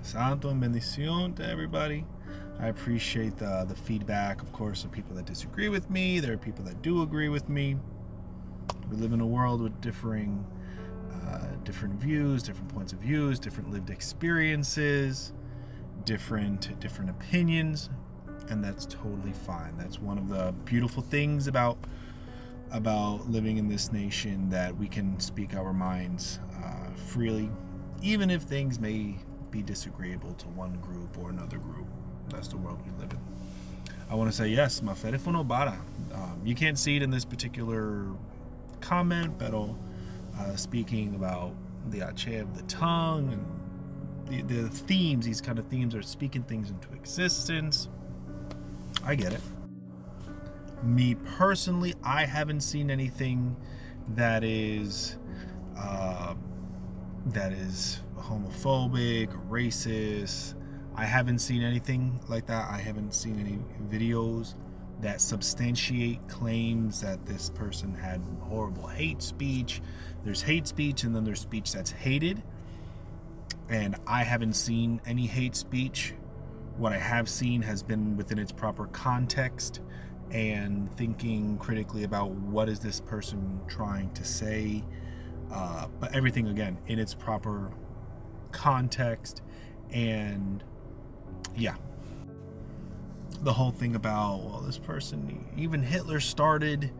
Santo and bendición to everybody. I appreciate the feedback, of course, of people that disagree with me. There are people that do agree with me. We live in a world with different views, different points of views, different lived experiences, different opinions, and that's totally fine. That's one of the beautiful things about living in this nation, that we can speak our minds freely, even if things may be disagreeable to one group or another group. That's the world we live in. I want to say yes, mafere funobara. You can't see it in this particular comment, pero speaking about the ache of the tongue and the themes, these kind of themes are speaking things into existence. I get it. Me personally, I haven't seen anything that is homophobic, racist. I haven't seen anything like that. I haven't seen any videos that substantiate claims that this person had horrible hate speech. There's hate speech, and then there's speech that's hated. And I haven't seen any hate speech. What I have seen has been within its proper context, and thinking critically about what is this person trying to say. But everything, again, in its proper context. And yeah, the whole thing about, well, this person, even Hitler started,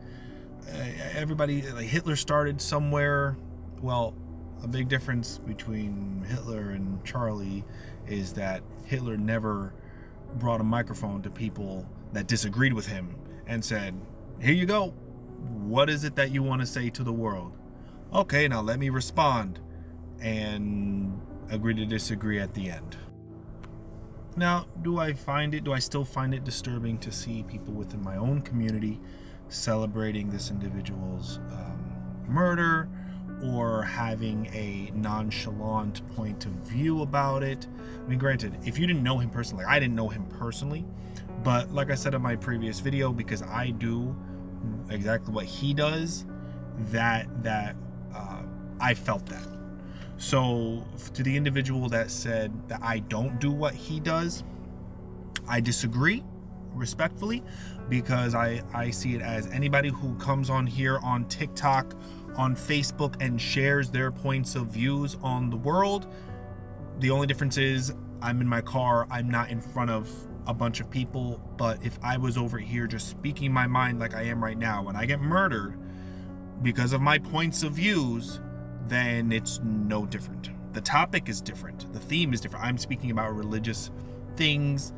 everybody, like, Hitler started somewhere. Well, a big difference between Hitler and Charlie is that Hitler never brought a microphone to people that disagreed with him and said, here you go, what is it that you want to say to the world? Okay, now let me respond, and agree to disagree at the end. Now, do I still find it disturbing to see people within my own community celebrating this individual's murder, or having a nonchalant point of view about it? I mean, granted, if you didn't know him personally, I didn't know him personally, but like I said in my previous video, because I do exactly what he does, that I felt that. So to the individual that said that I don't do what he does, I disagree respectfully, because I see it as anybody who comes on here on TikTok, on Facebook, and shares their points of views on the world. The only difference is I'm in my car, I'm not in front of a bunch of people. But if I was over here just speaking my mind like I am right now, when I get murdered because of my points of views, then it's no different. The topic is different. The theme is different. I'm speaking about religious things.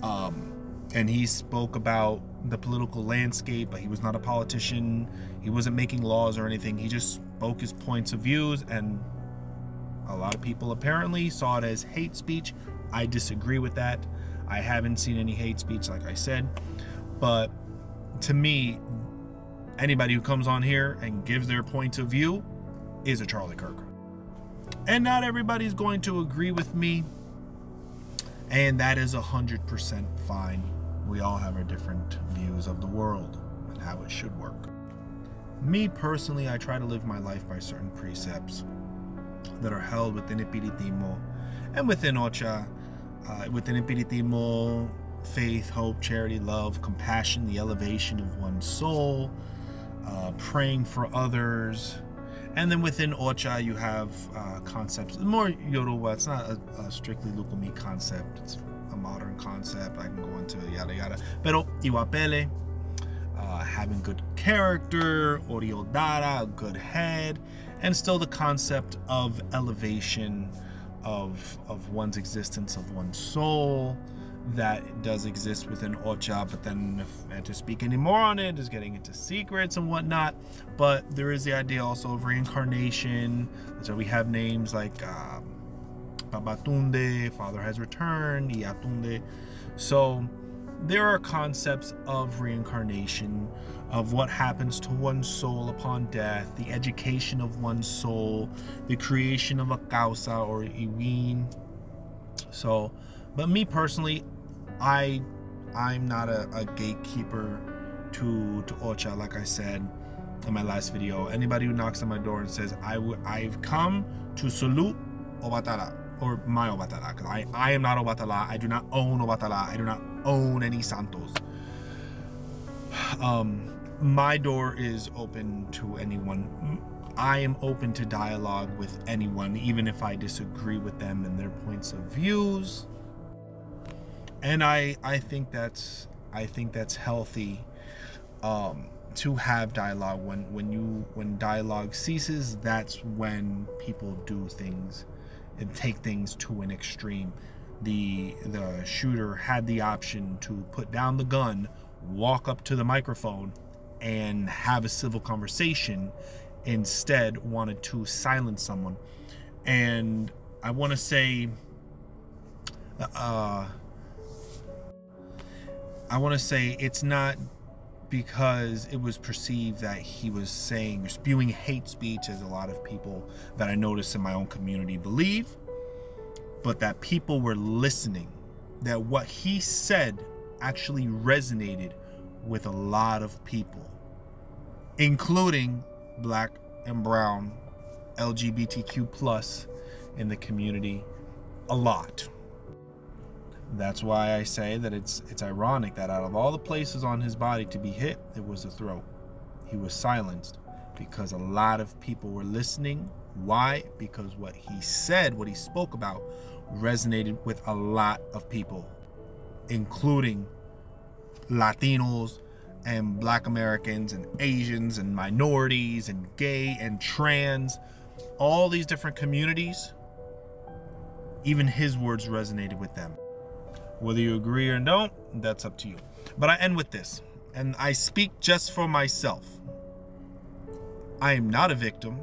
And he spoke about the political landscape, but he was not a politician. He wasn't making laws or anything. He just spoke his points of views, and a lot of people apparently saw it as hate speech. I disagree with that. I haven't seen any hate speech, like I said. But to me, anybody who comes on here and gives their point of view is a Charlie Kirk. And not everybody's going to agree with me, and that is 100% fine. We all have our different views of the world and how it should work. Me personally, I try to live my life by certain precepts that are held within Espiritismo and within Ocha. Within Espiritismo, faith, hope, charity, love, compassion, the elevation of one's soul, praying for others. And then within Ocha, you have concepts, more Yoruba. It's not a strictly Lukumi concept. It's a modern concept. I can go into yada yada. Pero Iwapele, having good character, Oriodara, a good head, and still the concept of elevation of one's existence, of one's soul, that does exist within Ocha. But then, and to speak any more on it is getting into secrets and whatnot. But there is the idea also of reincarnation. So we have names like Babatunde, Father has returned, Iatunde. So there are concepts of reincarnation, of what happens to one's soul upon death, the education of one's soul, the creation of a causa or iwin. So, but me personally, I'm not a gatekeeper to Ocha, like I said in my last video. Anybody who knocks on my door and says, I've come to salute Obatala, or my Obatala, because I am not Obatala. I do not own Obatala. I do not own any Santos. My door is open to anyone. I am open to dialogue with anyone, even if I disagree with them and their points of views. And I think that's healthy, to have dialogue. When dialogue ceases, that's when people do things and take things to an extreme. The shooter had the option to put down the gun, walk up to the microphone, and have a civil conversation. Instead, wanted to silence someone. And I want to say, it's not because it was perceived that he was saying or spewing hate speech, as a lot of people that I notice in my own community believe, but that people were listening, that what he said actually resonated with a lot of people, including Black and brown, LGBTQ plus in the community, a lot. That's why I say that it's ironic that out of all the places on his body to be hit, it was the throat. He was silenced because a lot of people were listening. Why? Because what he said, what he spoke about, resonated with a lot of people, including Latinos and Black Americans and Asians and minorities and gay and trans, all these different communities. Even his words resonated with them. Whether you agree or don't, that's up to you. But I end with this, and I speak just for myself. I am not a victim.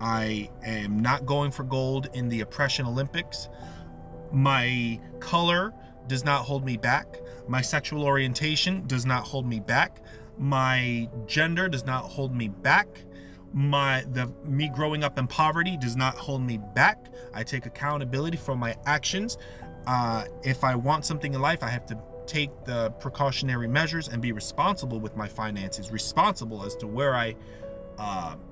I am not going for gold in the Oppression Olympics. My color does not hold me back. My sexual orientation does not hold me back. My gender does not hold me back. Me growing up in poverty does not hold me back. I take accountability for my actions. If I want something in life, I have to take the precautionary measures and be responsible with my finances, responsible as to where I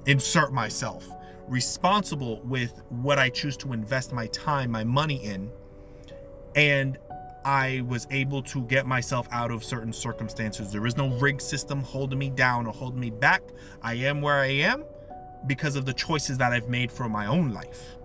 insert myself, responsible with what I choose to invest my time, my money in. And I was able to get myself out of certain circumstances. There is no rigged system holding me down or holding me back. I am where I am because of the choices that I've made for my own life.